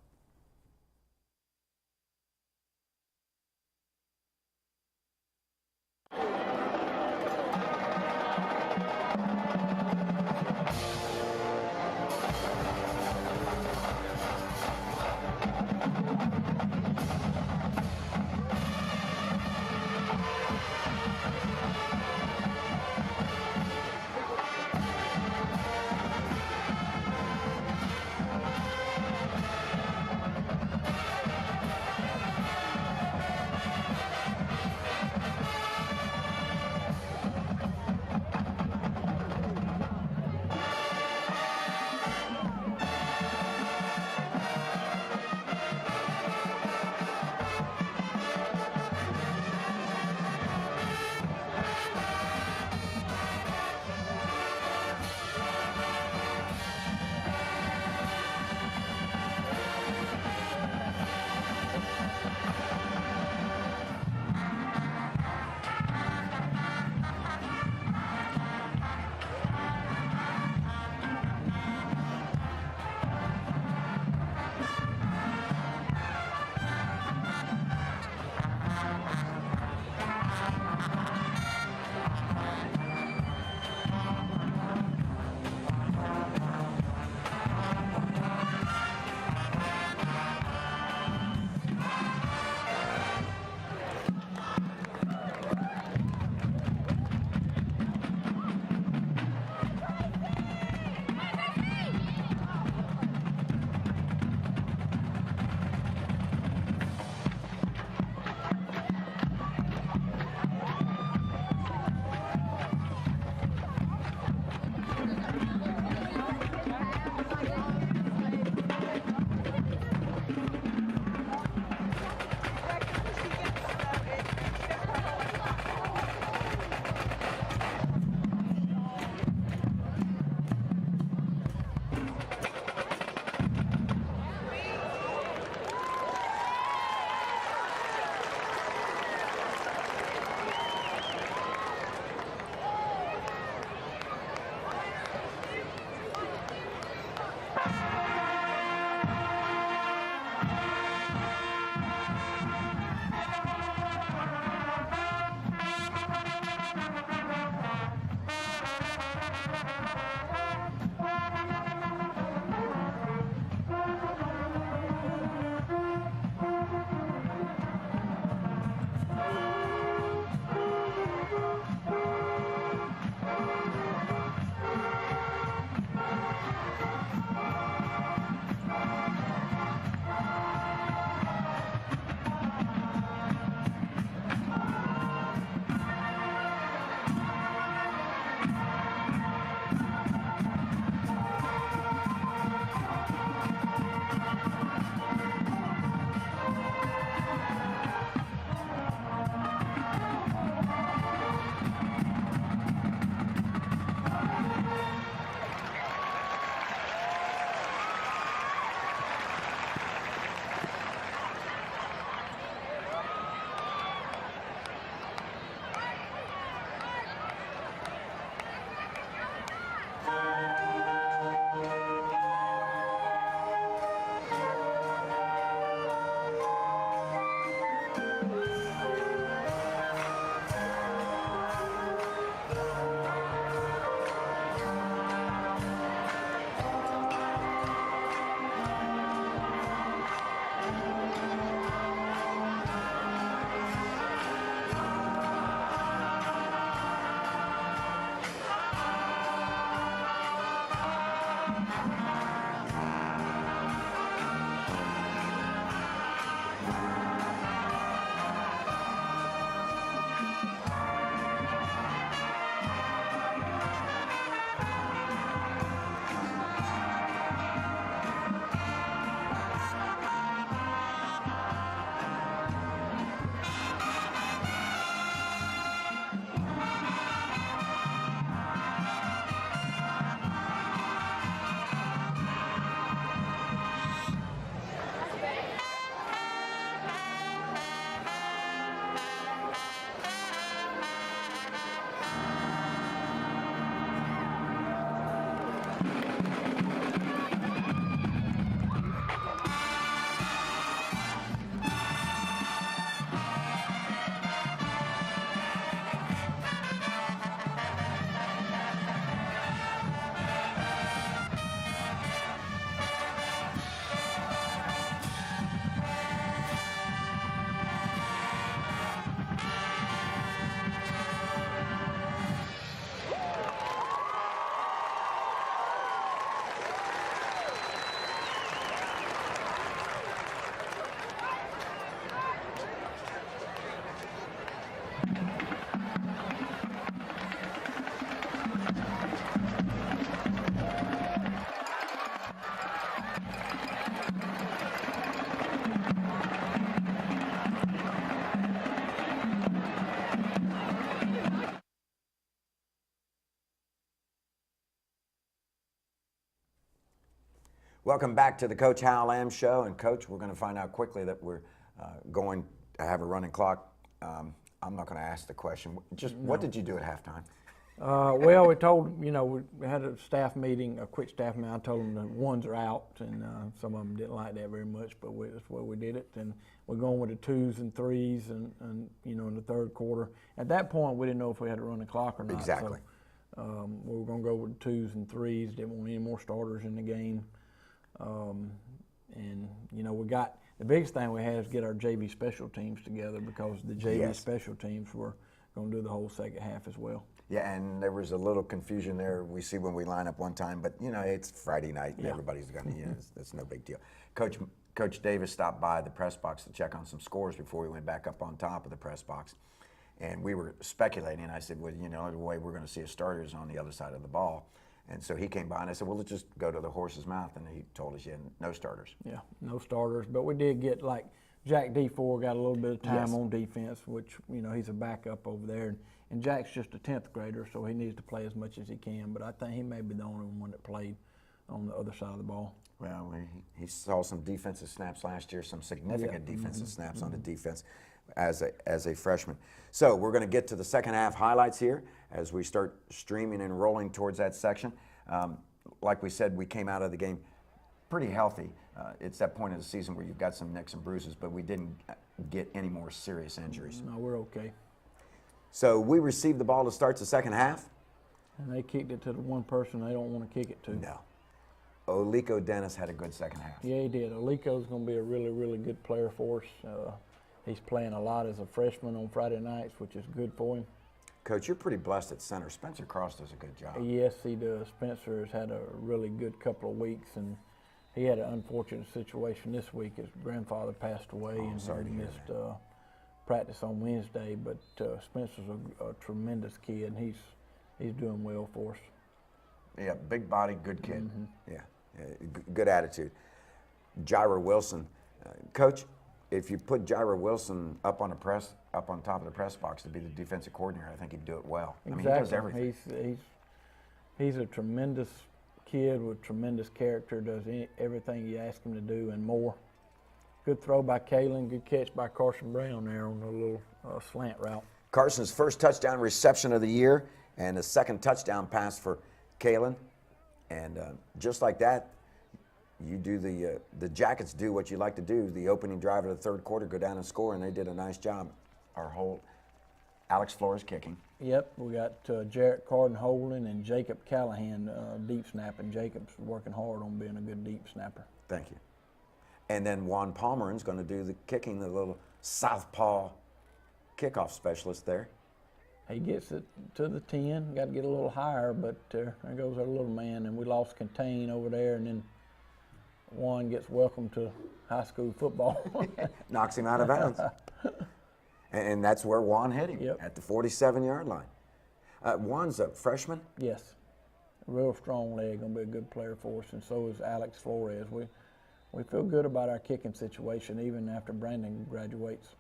Welcome back to the Coach Hal Lamb Show. And Coach, we're going to find out quickly that we're going to have a running clock. I'm not going to ask the question. Just what did you do at halftime? Well, we told, we had a staff meeting, a quick staff meeting. I told them the ones are out, and some of them didn't like that very much, but that's where we did it. And we're going with the 2s and 3s, and in the third quarter. At that point, we didn't know if we had to run the clock or not. Exactly. So, we were going to go with the 2s and 3s. Didn't want any more starters in the game. We got the biggest thing we had is get our JV special teams together, because the JV special teams were going to do the whole second half as well. Yeah, and there was a little confusion there. We see when we line up one time, but it's Friday night and everybody's going to, it's no big deal. Coach Davis stopped by the press box to check on some scores before we went back up on top of the press box. And we were speculating. I said, well, the way we're going to see a starter is on the other side of the ball. And so he came by and I said, well, let's just go to the horse's mouth. And he told us, no starters. Yeah, no starters. But we did get, like, Jack D4 got a little bit of time on defense, which, he's a backup over there. And Jack's just a 10th grader, so he needs to play as much as he can. But I think he may be the only one that played on the other side of the ball. Well, he saw some defensive snaps last year, some significant defensive snaps on the defense as a freshman. So we're going to get to the second half highlights here as we start streaming and rolling towards that section. Like we said, we came out of the game pretty healthy. It's that point of the season where you've got some nicks and bruises, but we didn't get any more serious injuries. No, we're okay. So we received the ball to start the second half. And they kicked it to the one person they don't want to kick it to. No. Oliko Dennis had a good second half. Yeah, he did. Oliko's going to be a really, really good player for us. He's playing a lot as a freshman on Friday nights, which is good for him. Coach, you're pretty blessed at center. Spencer Cross does a good job. Yes, he does. Spencer has had a really good couple of weeks, and he had an unfortunate situation this week. His grandfather passed away, and sorry to hear missed practice on Wednesday. But Spencer's a tremendous kid, and he's doing well for us. Yeah, big body, good kid. Yeah, good attitude. Jaira Wilson, Coach. If you put Jaira Wilson up on top of the press box to be the defensive coordinator, I think he'd do it well. Exactly. I mean, he does everything. He's a tremendous kid with tremendous character. Does everything you ask him to do and more. Good throw by Kalen. Good catch by Carson Brown there on the little slant route. Carson's first touchdown reception of the year, and the second touchdown pass for Kalen. And just like that, you do the Jackets do what you like to do. The opening drive of the third quarter, go down and score, and they did a nice job. Our whole Alex Flores kicking. Yep, we got Jarrett Carden holding and Jacob Callahan deep snapping. Jacob's working hard on being a good deep snapper. Thank you. And then Juan Palmerin's going to do the kicking, the little southpaw kickoff specialist there. He gets it to the 10. Got to get a little higher, but there goes our little man. And we lost Contain over there, and then Juan gets welcome to high school football. Knocks him out of bounds. And that's where Juan hit him, at the 47-yard line. Juan's a freshman? Yes. A real strong leg, going to be a good player for us, and so is Alex Flores. We feel good about our kicking situation even after Brandon graduates.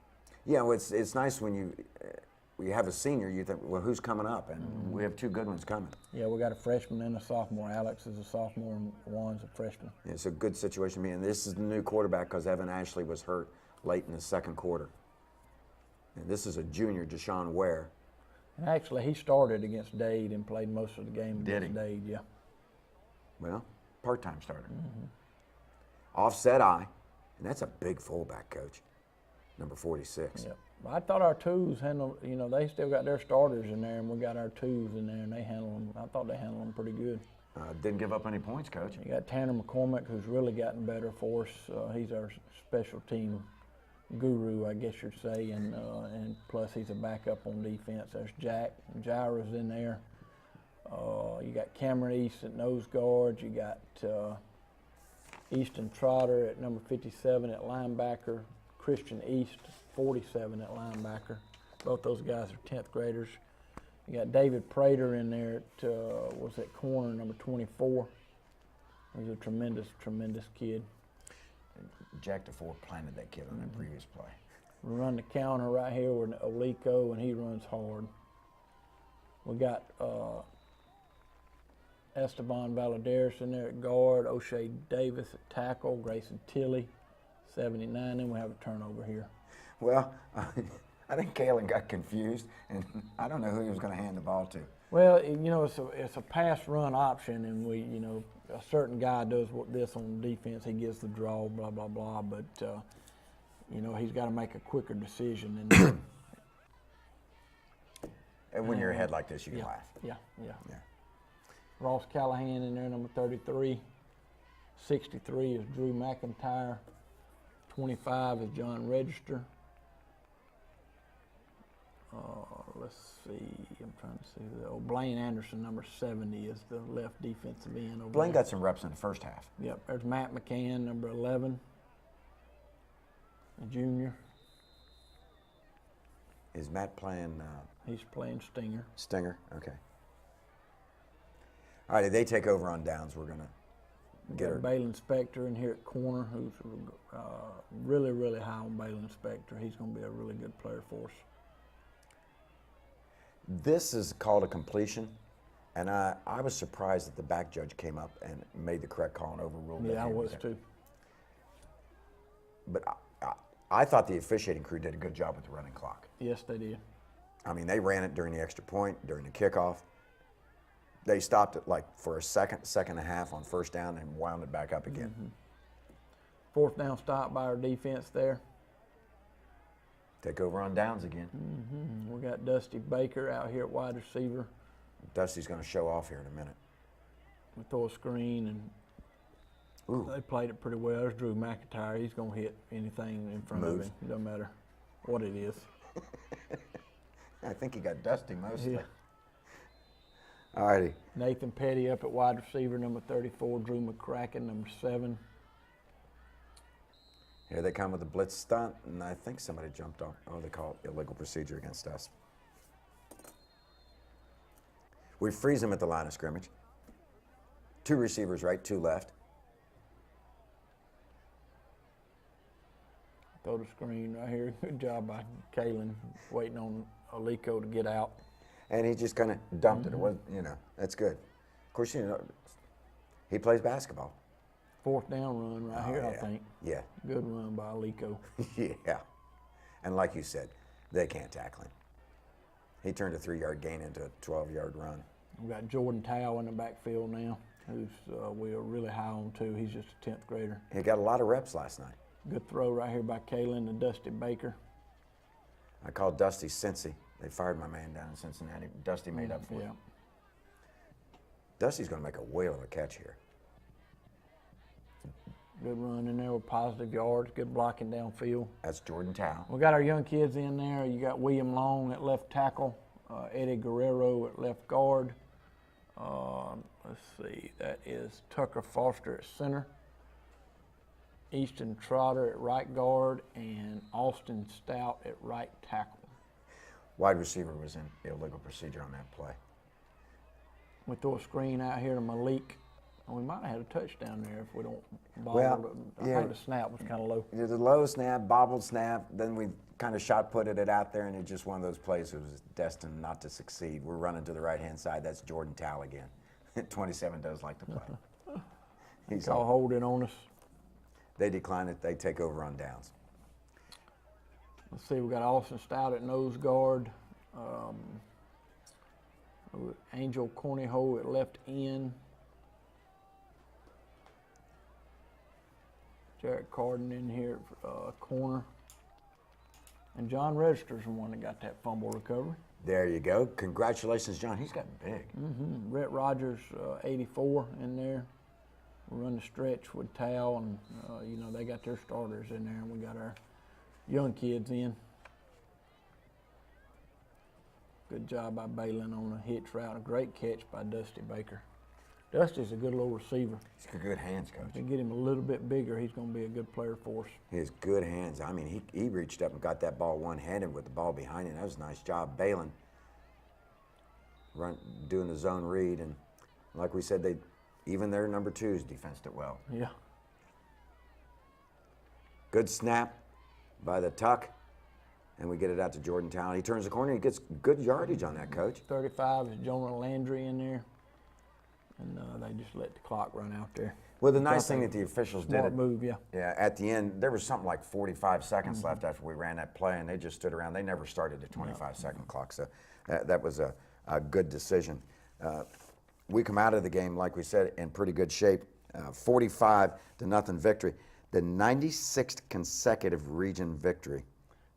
Yeah, well, it's nice when you have a senior, you think, well, who's coming up? And we have two good ones coming. Yeah, we got a freshman and a sophomore. Alex is a sophomore and Juan's a freshman. Yeah, it's a good situation to be in. This is the new quarterback because Evan Ashley was hurt late in the second quarter. And this is a junior, Deshaun Ware. And actually, he started against Dade and played most of the game against Dade, yeah. Well, part-time starter. Offset eye, and that's a big fullback, Coach, number 46. Yeah. I thought our twos handled, they still got their starters in there, and we got our twos in there, and they handle them. I thought they handled them pretty good. Didn't give up any points, Coach. You got Tanner McCormick, who's really gotten better for us. He's our special team guru, I guess you'd say, and plus he's a backup on defense. There's Jack. Jaira's in there. You got Cameron East at nose guard. You got Easton Trotter at number 57 at linebacker. Christian East, 47 at linebacker. Both those guys are 10th graders. You got David Prater in there at corner, number 24. He's a tremendous, tremendous kid. Jack DeFore planted that kid on that previous play. We run the counter right here with Oliko, and he runs hard. We got Esteban Valadares in there at guard, O'Shea Davis at tackle, Grayson Tilley, 79. Then we have a turnover here. Well, I think Kalen got confused, and I don't know who he was going to hand the ball to. Well, you know, it's a pass run option, and we, you know, a certain guy does this on defense. He gets the draw, blah blah blah. But you know, he's got to make a quicker decision. And when you're ahead like this, you can Yeah, laugh. yeah. Yeah. Ross Callahan in there, number 33. 63 is Drew McIntyre. 25 is John Register. Let's see. I'm trying to see. Blaine Anderson, number 70, is the left defensive end over Blaine there. got some reps in the first half. Yep. There's Matt McCann, number 11, a junior. Is Matt playing He's playing Stinger. Stinger? Okay. All right, if they take over on downs, we're going to get her. Balin Spector in here at corner, who's really, really high on Balin Spector. He's going to be a really good player for us. This is called a completion, and I was surprised that the back judge came up and made the correct call and overruled it. Yeah, I was too. But I thought the officiating crew did a good job with the running clock. Yes, they did. I mean, they ran it during the extra point, during the kickoff. They stopped it like for a second and a half on first down and wound it back up again. Mm-hmm. Fourth down stop by our defense there. Take over on downs again. We got Dusty Baker out here at wide receiver. Dusty's going to show off here in a minute. We throw a screen, and Ooh. they played it pretty well. There's Drew McIntyre. He's going to hit anything in front of Moves. him. It doesn't matter what it is. I think he got Dusty mostly. Yeah. All righty. Nathan Petty up at wide receiver, number 34. Drew McCracken, number 7. Here they come with a blitz stunt, and I think somebody jumped off. Oh, they call it illegal procedure against us. We freeze them at the line of scrimmage. 2 receivers right, 2 left. Throw the screen right here. Good job by Kalen, waiting on Alico to get out. And he just kind of dumped it. It wasn't, you know, that's good. Of course, you know, he plays basketball. Fourth down run right here, yeah. I think. Yeah. Good run by Alico. Yeah. And like you said, they can't tackle him. He turned a 3-yard gain into a 12-yard run. We got Jordan Tao in the backfield now, who's we are really high on too. He's just a 10th grader. He got a lot of reps last night. Good throw right here by Kalen to Dusty Baker. I called Dusty Cincy. They fired my man down in Cincinnati. Dusty made up for it. Yeah. Dusty's going to make a whale of a catch here. Good run in there with positive yards. Good blocking downfield. That's Jordan Tao. We got our young kids in there. You got William Long at left tackle, Eddie Guerrero at left guard. Let's see, that is Tucker Foster at center, Easton Trotter at right guard, and Austin Stout at right tackle. Wide receiver was in illegal procedure on that play. We throw a screen out here to Malik. We might have had a touchdown there if we don't bobble. Well, I yeah. think the snap was kind of low. It was a low snap, bobbled snap, then we kind of shot-putted it out there, and it's just one of those plays that was destined not to succeed. We're running to the right-hand side. That's Jordan Tao again. 27 does like to play. He's all all, holding on us. they decline it. They take over on downs. Let's see, we got Austin Stout at nose guard. Angel Cornejo at left end. Jarrett Carden in here at corner. And John Register's the one that got that fumble recovery. There you go. Congratulations, John. He's gotten big. Brett Rogers, 84 in there. We run the stretch with Tal, and you know, they got their starters in there, and we got our young kids in. Good job by Balin on a hitch route. A great catch by Dusty Baker. Dusty's a good little receiver. He's got good hands, Coach. If we get him a little bit bigger, he's going to be a good player for us. He has good hands. I mean, he reached up and got that ball one-handed with the ball behind him. That was a nice job. Balin doing the zone read, and like we said, even their number 2s defensed it well. Yeah. Good snap by the tuck, and we get it out to Jordan Town. He turns the corner. He gets good yardage on that, Coach. 35 is Jonah Landry in there. and they just let the clock run out there. Well, the Which I nice thing think that the officials did, smart move, yeah. yeah, at the end, there was something like 45 seconds left after we ran that play, and they just stood around. They never started the 25-second clock, so that was a good decision. We come out of the game, like we said, in pretty good shape, 45-0 victory, the 96th consecutive region victory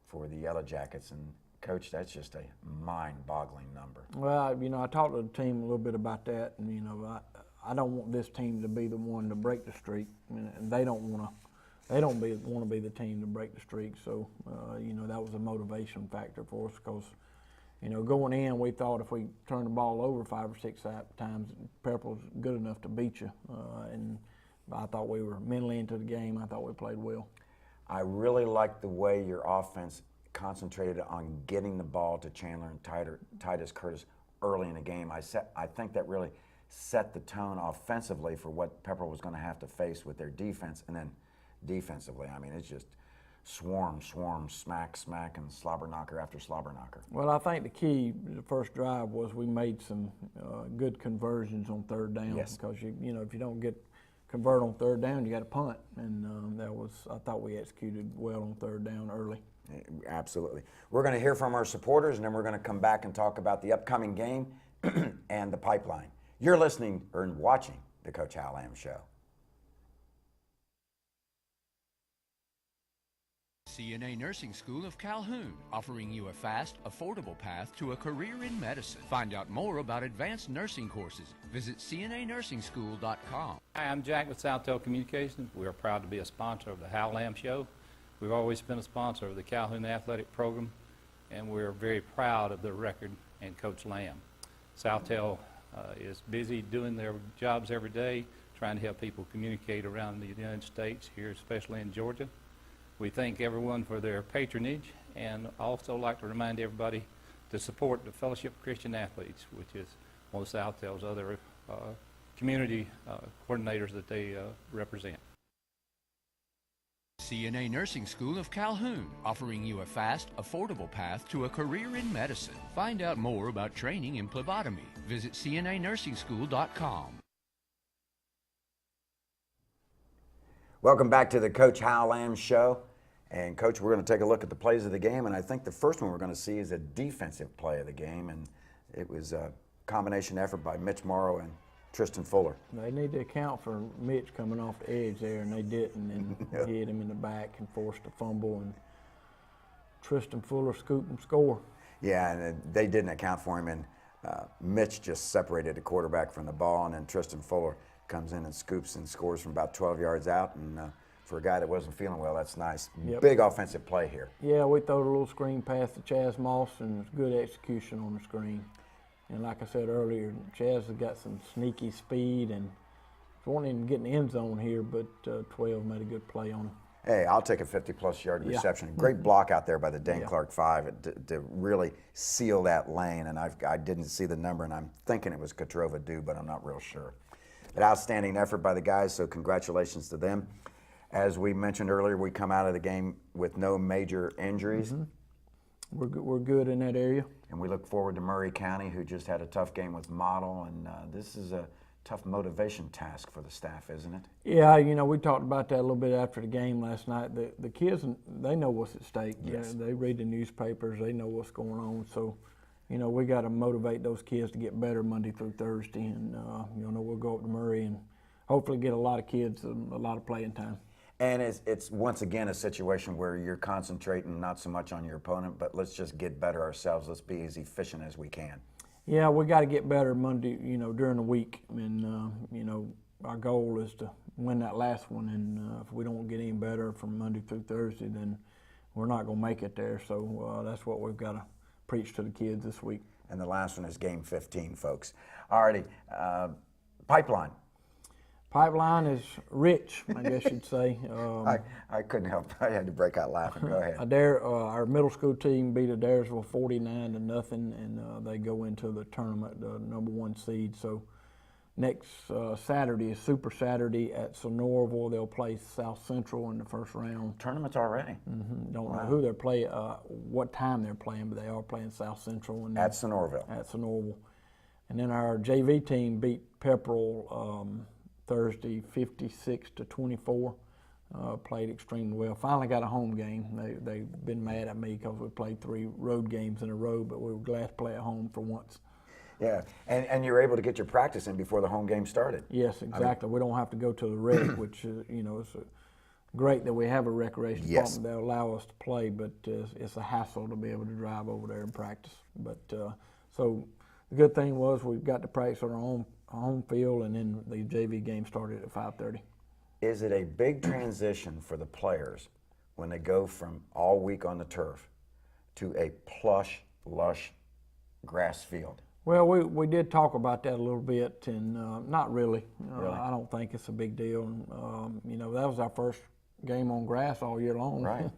for the Yellow Jackets, and Coach, that's just a mind-boggling number. Well, you know, I talked to the team a little bit about that, and you know, I don't want this team to be the one to break the streak. I mean, and they don't want to be the team to break the streak. So, you know, that was a motivation factor for us because, you know, going in, we thought if we turned the ball over 5 or 6 times, Pepperell's good enough to beat you. And I thought we were mentally into the game. I thought we played well. I really liked the way your offense concentrated on getting the ball to Chandler and Titus Curtis early in the game. I think that really set the tone offensively for what Pepperell was going to have to face with their defense, and then defensively, I mean, it's just swarm, smack, and slobber knocker after slobber knocker. Well, I think the key, the first drive, was we made some good conversions on third down. Yes. Because you know, if you don't convert on third down, you got to punt, and I thought we executed well on third down early. Absolutely. We're going to hear from our supporters, and then we're going to come back and talk about the upcoming game and the pipeline. You're listening or watching the Coach Hal Lamb Show. CNA Nursing School of Calhoun, offering you a fast, affordable path to a career in medicine. Find out more about advanced nursing courses. Visit cnanursing.school.com. Hi, I'm Jack with SouthTel Communications. We are proud to be a sponsor of the Hal Lamb Show. We've always been a sponsor of the Calhoun Athletic Program, and we're very proud of the record and Coach Lamb. SouthTel is busy doing their jobs every day, trying to help people communicate around the United States, here especially in Georgia. We thank everyone for their patronage, and also like to remind everybody to support the Fellowship of Christian Athletes, which is one of SouthTel's other community coordinators that they represent. CNA Nursing School of Calhoun, offering you a fast, affordable path to a career in medicine. Find out more about training in phlebotomy. Visit cnanursing.school.com. Welcome back to the Coach Hal Lamb Show. And Coach, we're going to take a look at the plays of the game, and I think the first one we're going to see is a defensive play of the game, and it was a combination effort by Mitch Morrow and Tristan Fuller. They need to account for Mitch coming off the edge there, and they didn't, and hit him in the back and forced a fumble, and Tristan Fuller scooped and score. Yeah, and they didn't account for him, and Mitch just separated the quarterback from the ball, and then Tristan Fuller comes in and scoops and scores from about 12 yards out, and for a guy that wasn't feeling well, that's nice. Yep. Big offensive play here. Yeah, we threw a little screen pass to Chaz Moss, and it's good execution on the screen. And like I said earlier, Chaz has got some sneaky speed, and wanting him to get in the end zone here, but 12 made a good play on him. Hey, I'll take a 50-plus yard reception. Great block out there by the Dan Clark 5 to really seal that lane, and I didn't see the number, and I'm thinking it was Katrova Dew, but I'm not real sure. An outstanding effort by the guys, so congratulations to them. As we mentioned earlier, we come out of the game with no major injuries. We're good in that area. And we look forward to Murray County, who just had a tough game with Model, and this is a tough motivation task for the staff, isn't it? Yeah, you know, we talked about that a little bit after the game last night. The kids, they know what's at stake. Yes. They read the newspapers. They know what's going on. So, you know, we got to motivate those kids to get better Monday through Thursday. And, you know, we'll go up to Murray and hopefully get a lot of kids a lot of playing time. And it's once again a situation where you're concentrating not so much on your opponent, but let's just get better ourselves. Let's be as efficient as we can. Yeah, we got to get better Monday, you know, during the week. And, you know, our goal is to win that last one. And if we don't get any better from Monday through Thursday, then we're not going to make it there. So that's what we've got to preach to the kids this week. And the last one is game 15, folks. Alrighty, pipeline. Pipeline is rich, I guess you'd say. I couldn't help. I had to break out laughing. Go ahead. Our middle school team beat Adairsville 49-0, and they go into the tournament, the #1 seed. So next Saturday is Super Saturday at Sonoraville. They'll play South Central in the first round. Tournaments already? Don't know who they're playing, what time they're playing, but they are playing South Central. And at Sonoraville. At Sonoraville. And then our JV team beat Pepperell Thursday 56-24. Played extremely well. Finally got a home game. They've been mad at me because we played 3 road games in a row, but we were glad to play at home for once. Yeah, and you were able to get your practice in before the home game started. Yes, exactly. We don't have to go to the rec, which it's great that we have a recreation department that allow us to play, but it's a hassle to be able to drive over there and practice. But so the good thing was we got to practice on our home field, and then the JV game started at 5:30. Is it a big transition for the players when they go from all week on the turf to a plush, lush grass field? Well, we did talk about that a little bit, and not really. I don't think it's a big deal. That was our first game on grass all year long. Right.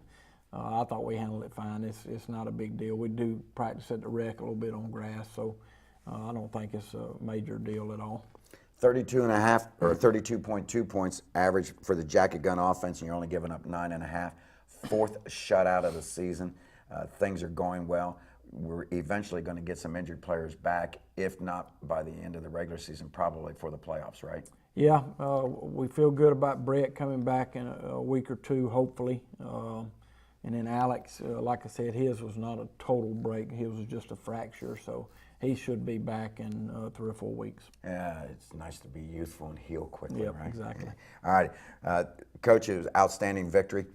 I thought we handled it fine. It's not a big deal. We do practice at the rec a little bit on grass, so I don't think it's a major deal at all. 32.5 or 32.2 points average for the jacket gun offense, and you're only giving up 9.5. 4th shutout of the season. Things are going well. We're eventually going to get some injured players back, if not by the end of the regular season, probably for the playoffs, right? Yeah, we feel good about Brett coming back in a week or 2, hopefully. And then Alex, like I said, his was not a total break. His was just a fracture, so he should be back in 3 or 4 weeks. Yeah, it's nice to be youthful and heal quickly, Yep, right? exactly. All right. Coach, it was outstanding victory.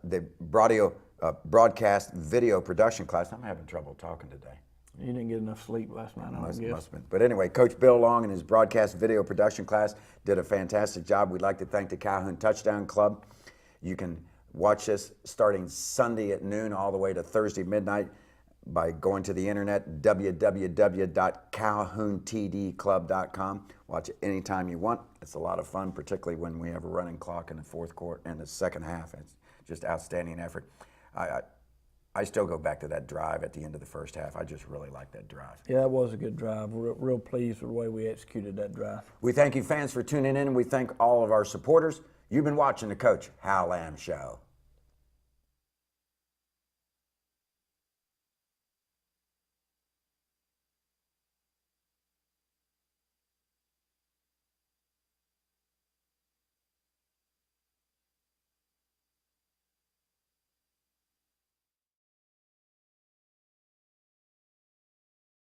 The broadcast video production class, I'm having trouble talking today. You didn't get enough sleep last night, I Must guess. have been. But anyway, Coach Bill Long and his broadcast video production class did a fantastic job. We'd like to thank the Calhoun Touchdown Club. You can watch this starting Sunday at noon all the way to Thursday midnight by going to the internet, www.calhountdclub.com. Watch it anytime you want. It's a lot of fun, particularly when we have a running clock in the fourth quarter and the second half. It's just outstanding effort. I still go back to that drive at the end of the first half. I just really like that drive. Yeah, that was a good drive. We're real pleased with the way we executed that drive. We thank you fans for tuning in, and we thank all of our supporters. You've been watching the Coach Hal Lamb Show.